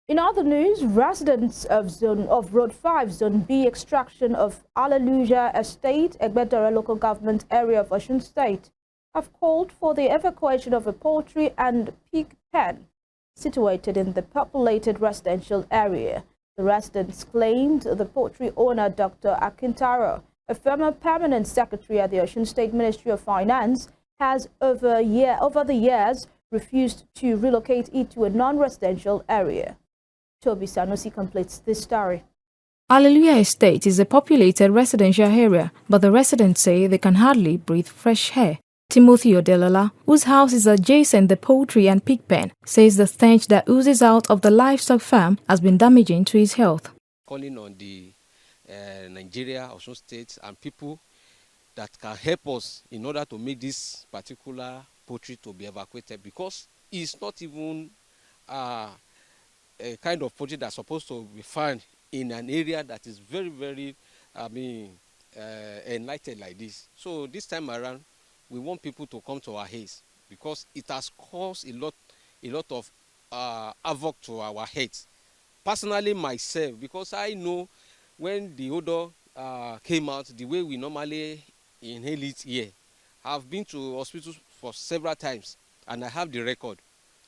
In other news, residents of Road 5, Zone B extraction of Alleluia Estate, Egbedore local government area of Osun State, have called for the evacuation of a poultry and pig pen situated in the populated residential area. The residents claimed the poultry owner, Dr. Akintaro, a former permanent secretary at the Osun State Ministry of Finance, has over the years refused to relocate it to a non-residential area. Toby Sanusi completes this story. Alleluia Estate is a populated residential area, but the residents say they can hardly breathe fresh air. Timothy Odelola, whose house is adjacent the poultry and pig pen, says the stench that oozes out of the livestock farm has been damaging to his health. Calling on the Nigeria, Osun State, and people that can help us in order to make this particular poultry to be evacuated, because it's not even a kind of poultry that's supposed to be found in an area that is very, very, enlightened like this. So this time around, we want people to come to our aid, because it has caused a lot of havoc to our heads. Personally, myself, because I know when the odor came out, the way we normally inhale it here, I've been to hospitals for several times, and I have the record.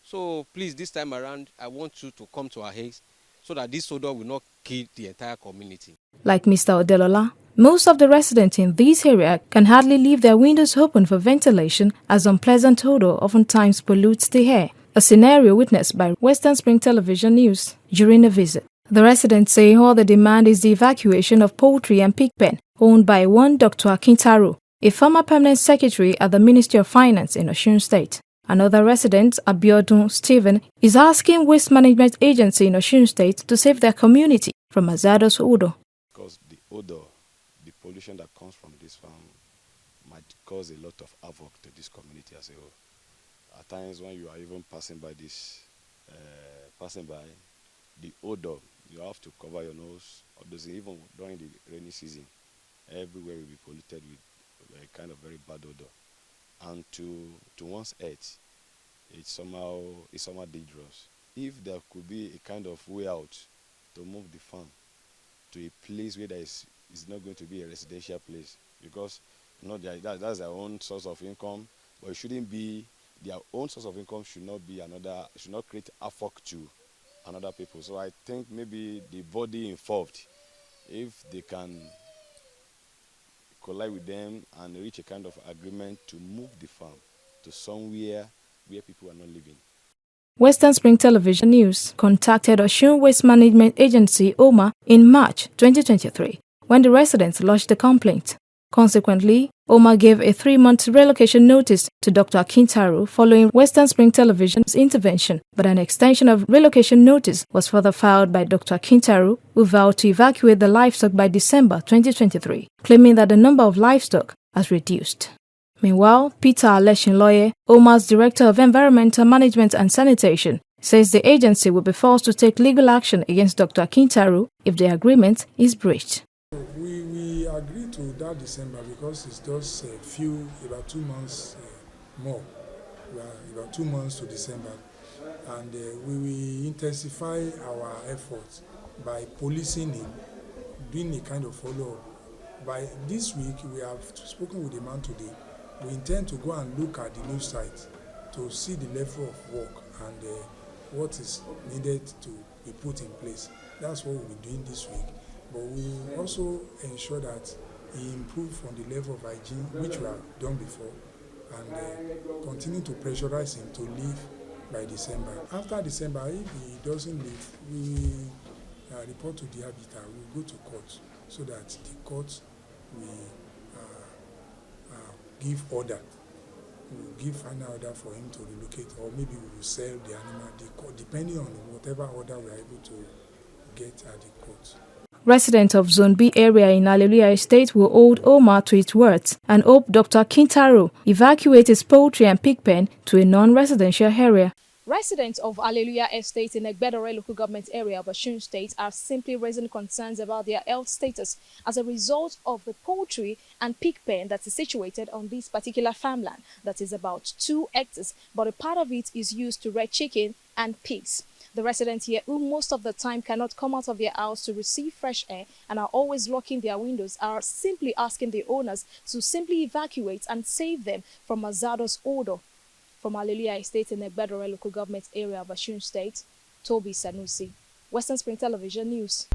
So please, this time around, I want you to come to our aid so that this odor will not kill the entire community. Like Mr. Odelola, most of the residents in this area can hardly leave their windows open for ventilation, as unpleasant odor oftentimes pollutes the air, a scenario witnessed by Western Spring Television News during a visit. The residents say all they demand is the evacuation of poultry and pig pen owned by one Dr. Akintaro, a former permanent secretary at the Ministry of Finance in Osun State. Another resident, Abiodun Stephen, is asking Waste Management Agency in Osun State to save their community from hazardous odor. Because the odor, the pollution that comes from this farm might cause a lot of havoc to this community as a whole. At times when you are even passing by the odor, you have to cover your nose. Even during the rainy season, everywhere will be polluted with a kind of very bad odor. And to one's health, it's somehow dangerous. If there could be a kind of way out to move the farm to a place where is not going to be a residential place, because that's their own source of income, but it shouldn't be their own source of income. Should not create havoc to another people. So I think maybe the body involved, if they can collide with them and reach a kind of agreement to move the farm to somewhere where people are not living. Western Spring Television News contacted Osun Waste Management Agency OMA in March 2023 when the residents lodged the complaint. Consequently, OMA gave a 3-month relocation notice to Dr. Akintaro following Western Spring Television's intervention, but an extension of relocation notice was further filed by Dr. Akintaro, who vowed to evacuate the livestock by December 2023, claiming that the number of livestock has reduced. Meanwhile, Peter Aleshinloye, OMA's Director of Environmental Management and Sanitation, says the agency will be forced to take legal action against Dr. Akintaro if the agreement is breached. We agreed to that December because it's just about 2 months more. About 2 months to December. And we will intensify our efforts by policing him, doing a kind of follow-up. By this week, we have spoken with the man today. We intend to go and look at the new site to see the level of work and what is needed to be put in place. That's what we'll be doing this week. But we will also ensure that he improves on the level of hygiene, which we have done before, and continue to pressurize him to leave by December. After December, if he doesn't leave, we report to the arbiter. We go to court so that the court will give order. We will give final order for him to relocate, or maybe we will sell the animal, depending on whatever order we are able to get at the court. Residents of Zone B area in Alleluia Estate will hold OMA to its words and hope Dr. Akintaro evacuates his poultry and pig pen to a non-residential area. Residents of Alleluia Estate in Egbedore local government area of Osun State are simply raising concerns about their health status as a result of the poultry and pig pen that is situated on this particular farmland that is about 2 hectares, but a part of it is used to rear chicken and pigs. The residents here, who most of the time cannot come out of their house to receive fresh air and are always locking their windows, are simply asking the owners to simply evacuate and save them from hazardous odor. From Hallelujah Estate in the Egbedore local government area of Osun State, Toby Sanusi, Western Spring Television News.